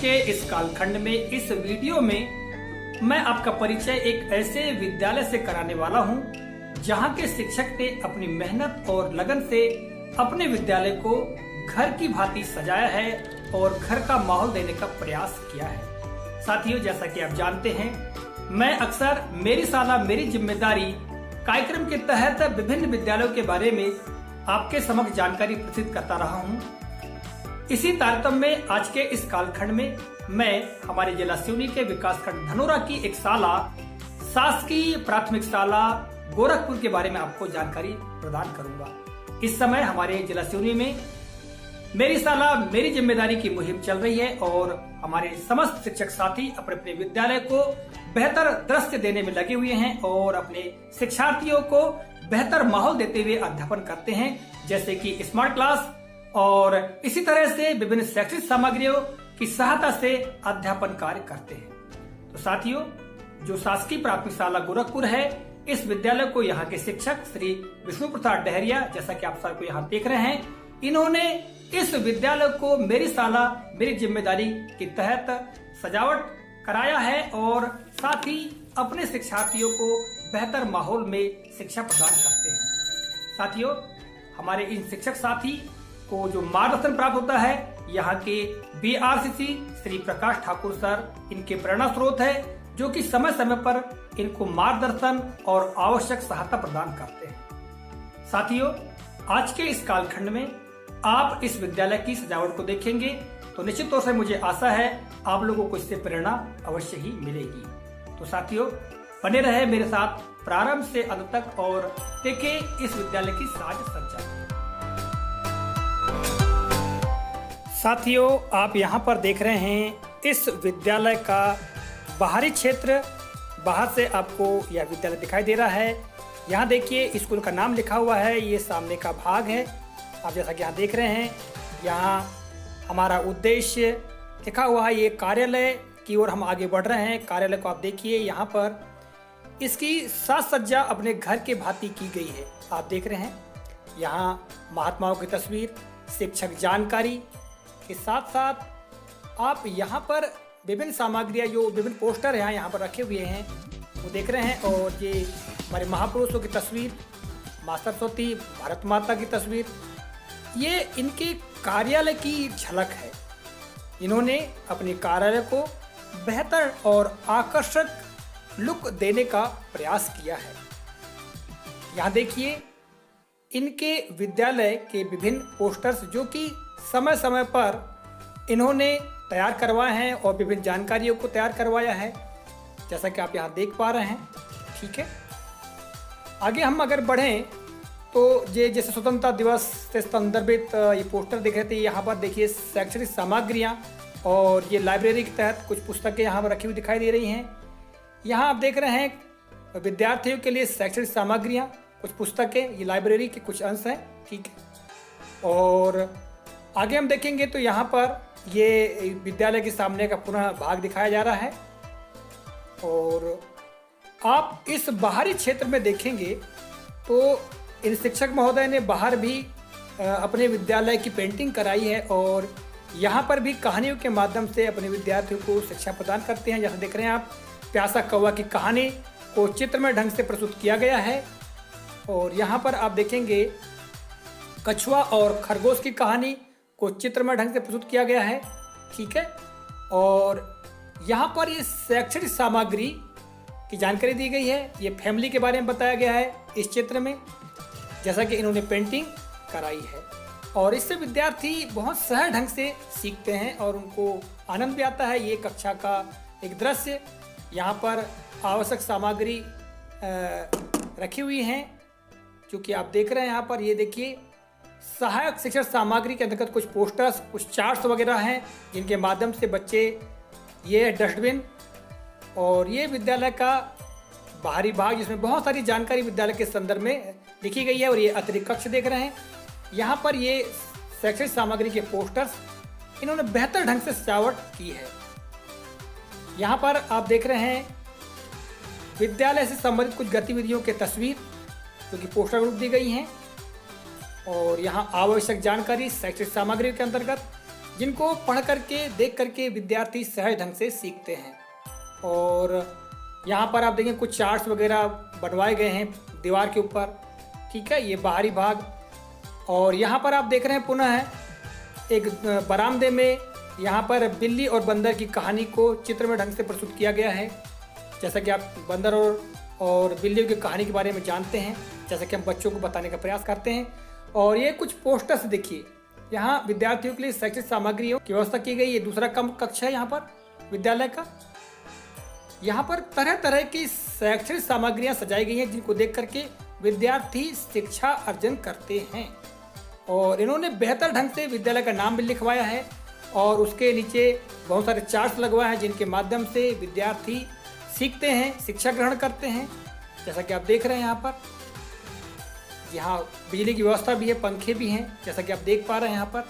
के इस कालखंड में इस वीडियो में मैं आपका परिचय एक ऐसे विद्यालय से कराने वाला हूं जहां के शिक्षक ने अपनी मेहनत और लगन से अपने विद्यालय को घर की भांति सजाया है और घर का माहौल देने का प्रयास किया है। साथियों, जैसा कि आप जानते हैं, मैं अक्सर मेरी साला मेरी जिम्मेदारी कार्यक्रम के तहत विभिन्न विद्यालयों के बारे में आपके समक्ष जानकारी प्रस्तुत करता रहा हूं। इसी तारतम्य में आज के इस कालखंड में मैं हमारे जिला सिवनी के विकासखंड धनोरा की एक शाला शासकीय प्राथमिक शाला गोरखपुर के बारे में आपको जानकारी प्रदान करूंगा। इस समय हमारे जिला सिवनी में मेरी शाला मेरी जिम्मेदारी की मुहिम चल रही है और हमारे समस्त शिक्षक साथी अपने अपने विद्यालय को बेहतर दृश्य देने में लगे हुए हैं और अपने शिक्षार्थियों को बेहतर माहौल देते हुए अध्यापन करते हैं, जैसे कि स्मार्ट क्लास और इसी तरह से विभिन्न शैक्षिक सामग्रियों की सहायता से अध्यापन कार्य करते हैं। तो साथियों, जो शासकीय प्राथमिक शाला गोरखपुर है, इस विद्यालय को यहाँ के शिक्षक श्री विष्णु प्रसाद डहरिया, जैसा कि आप सबको यहाँ देख रहे हैं, इन्होंने इस विद्यालय को मेरी शाला मेरी जिम्मेदारी के तहत सजावट कराया है और साथ ही अपने शिक्षार्थियों को बेहतर माहौल में शिक्षा प्रदान करते हैं। साथियों, हमारे इन शिक्षक साथी को जो मार्गदर्शन प्राप्त होता है, यहाँ के BRCC श्री प्रकाश ठाकुर सर इनके प्रेरणा स्रोत है, जो कि समय समय पर इनको मार्गदर्शन और आवश्यक सहायता प्रदान करते हैं। साथियों, आज के इस कालखंड में आप इस विद्यालय की सजावट को देखेंगे तो निश्चित तौर से मुझे आशा है आप लोगों को इससे प्रेरणा अवश्य ही मिलेगी। तो साथियों, बने रहे मेरे साथ प्रारंभ से अंत तक और देखें इस विद्यालय की साज सज्जा। साथियों, आप यहाँ पर देख रहे हैं इस विद्यालय का बाहरी क्षेत्र। बाहर से आपको यह विद्यालय दिखाई दे रहा है। यहाँ देखिए स्कूल का नाम लिखा हुआ है, ये सामने का भाग है। आप जैसा कि यहाँ देख रहे हैं, यहाँ हमारा उद्देश्य लिखा हुआ है। ये कार्यालय की ओर हम आगे बढ़ रहे हैं। कार्यालय को आप देखिए, यहाँ पर इसकी साज सज्जा अपने घर के भांति की गई है। आप देख रहे हैं यहाँ महात्माओं की तस्वीर, शिक्षक जानकारी के साथ साथ आप यहाँ पर विभिन्न सामग्रियाँ, जो विभिन्न पोस्टर यहाँ पर रखे हुए हैं, वो देख रहे हैं। और ये हमारे महापुरुषों की तस्वीर, माँ सरस्वती, भारत माता की तस्वीर, ये इनके कार्यालय की झलक है। इन्होंने अपने कार्यालय को बेहतर और आकर्षक लुक देने का प्रयास किया है। यहाँ देखिए इनके विद्यालय के विभिन्न पोस्टर्स, जो कि समय समय पर इन्होंने तैयार करवाए हैं और विभिन्न जानकारियों को तैयार करवाया है, जैसा कि आप यहाँ देख पा रहे हैं। ठीक है, आगे हम अगर बढ़ें तो ये जैसे स्वतंत्रता दिवस से संदर्भित ये पोस्टर दिख रहे थे। यहाँ पर देखिए शैक्षणिक सामग्रियाँ और ये लाइब्रेरी के तहत कुछ पुस्तकें यहाँ पर रखी हुई दिखाई दे रही हैं। यहाँ आप देख रहे हैं विद्यार्थियों के लिए शैक्षणिक सामग्रियाँ, कुछ पुस्तकें, ये लाइब्रेरी के कुछ अंश हैं। ठीक है, और आगे हम देखेंगे तो यहाँ पर ये विद्यालय के सामने का पुनः भाग दिखाया जा रहा है। और आप इस बाहरी क्षेत्र में देखेंगे तो इन शिक्षक महोदय ने बाहर भी अपने विद्यालय की पेंटिंग कराई है और यहाँ पर भी कहानियों के माध्यम से अपने विद्यार्थियों को शिक्षा प्रदान करते हैं। जैसे देख रहे हैं आप, प्यासा कौवा की कहानी को चित्रमय ढंग से प्रस्तुत किया गया है। और यहाँ पर आप देखेंगे कछुआ और खरगोश की कहानी को चित्रमय ढंग से प्रस्तुत किया गया है। ठीक है, और यहाँ पर ये शैक्षणिक सामग्री की जानकारी दी गई है। ये फैमिली के बारे में बताया गया है इस चित्र में, जैसा कि इन्होंने पेंटिंग कराई है। और इससे विद्यार्थी बहुत सहज ढंग से सीखते हैं और उनको आनंद भी आता है। ये कक्षा का एक दृश्य, यहाँ पर आवश्यक सामग्री रखी हुई हैं, जो कि आप देख रहे हैं। यहाँ पर ये देखिए सहायक शिक्षण सामग्री के अंतर्गत कुछ पोस्टर्स, कुछ चार्ट्स वगैरह हैं, जिनके माध्यम से बच्चे, ये डस्टबिन और ये विद्यालय का बाहरी भाग, जिसमें बहुत सारी जानकारी विद्यालय के संदर्भ में लिखी गई है। और ये अतिरिक्त कक्ष देख रहे हैं, यहाँ पर ये शैक्षणिक सामग्री के पोस्टर्स इन्होंने बेहतर ढंग से सजावट की है। यहाँ पर आप देख रहे हैं विद्यालय से संबंधित कुछ गतिविधियों के तस्वीर, जो कि पोस्टर रूप दी गई हैं। और यहाँ आवश्यक जानकारी शैक्षिक सामग्री के अंतर्गत जिनको पढ़ करके देख करके विद्यार्थी सहज ढंग से सीखते हैं। और यहाँ पर आप देखें कुछ चार्ट्स वगैरह बनवाए गए हैं दीवार के ऊपर, ठीक है, ये बाहरी भाग। और यहाँ पर आप देख रहे हैं पुनः एक बरामदे में यहाँ पर बिल्ली और बंदर की कहानी को चित्र में ढंग से प्रस्तुत किया गया है। जैसा कि आप बंदर और बिल्ली की कहानी के बारे में जानते हैं, जैसा कि हम बच्चों को बताने का प्रयास करते हैं। और ये कुछ पोस्टर्स देखिए, यहाँ विद्यार्थियों के लिए शैक्षिक सामग्रियों की व्यवस्था की गई। ये दूसरा कक्षा है यहाँ पर विद्यालय का। यहाँ पर तरह तरह की शैक्षणिक सामग्रियाँ सजाई गई हैं, जिनको देख करके विद्यार्थी शिक्षा अर्जन करते हैं। और इन्होंने बेहतर ढंग से विद्यालय का नाम भी लिखवाया है और उसके नीचे बहुत सारे चार्ट्स लगवाए हैं, जिनके माध्यम से विद्यार्थी सीखते हैं, शिक्षा ग्रहण करते हैं। जैसा कि आप देख रहे हैं यहाँ बिजली की व्यवस्था भी है, पंखे भी हैं, जैसा कि आप देख पा रहे हैं यहाँ पर।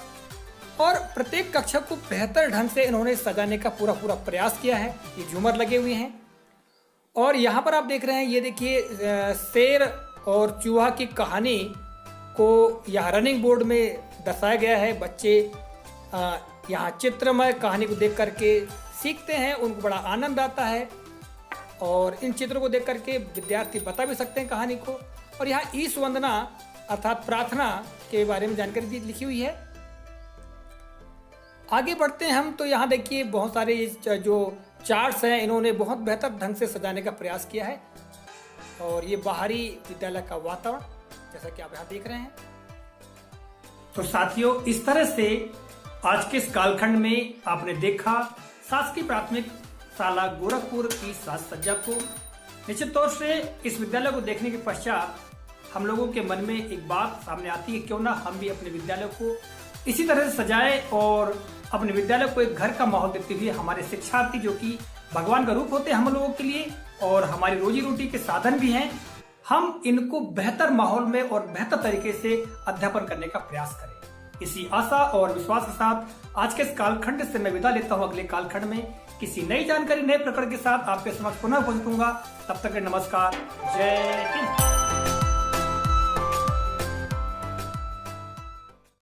और प्रत्येक कक्षा को बेहतर ढंग से इन्होंने सजाने का पूरा प्रयास किया है। ये झूमर लगे हुए हैं। और यहाँ पर आप देख रहे हैं, ये देखिए शेर और चूहा की कहानी को यहाँ रनिंग बोर्ड में दर्शाया गया है। बच्चे यहाँ चित्रमय कहानी को देख करके सीखते हैं, उनको बड़ा आनंद आता है। और इन चित्रों को देख करके विद्यार्थी बता भी सकते हैं कहानी को। और यहाँ ईश वंदना अर्थात प्रार्थना के बारे में जानकारी लिखी हुई है। आगे बढ़ते हैं हम, तो यहाँ देखिए बहुत सारे जो चार्ट्स हैं इन्होंने बहुत बेहतर ढंग से सजाने का प्रयास किया है। और ये बाहरी विद्यालय का वातावरण जैसा कि आप यहाँ देख रहे हैं। तो साथियों, इस तरह से आज के इस कालखंड में आपने देखा शासकीय प्राथमिक शाला गोरखपुर की साज सज्जा को। निश्चित तौर से इस विद्यालय को देखने के पश्चात हम लोगों के मन में एक बात सामने आती है, क्यों ना हम भी अपने विद्यालय को इसी तरह से सजाए और अपने विद्यालय को एक घर का माहौल देते हुए हमारे शिक्षार्थी, जो कि भगवान का रूप होते हैं हम लोगों के लिए और हमारी रोजी रोटी के साधन भी हैं, हम इनको बेहतर माहौल में और बेहतर तरीके से अध्यापन करने का प्रयास करें। इसी आशा और विश्वास के साथ आज के इस कालखंड से मैं विदा लेता हूँ। अगले कालखंड में किसी नई जानकारी, नए प्रकरण के साथ आपके समक्ष पुनः पहुंचूंगा। तब तक नमस्कार, जय हिंद।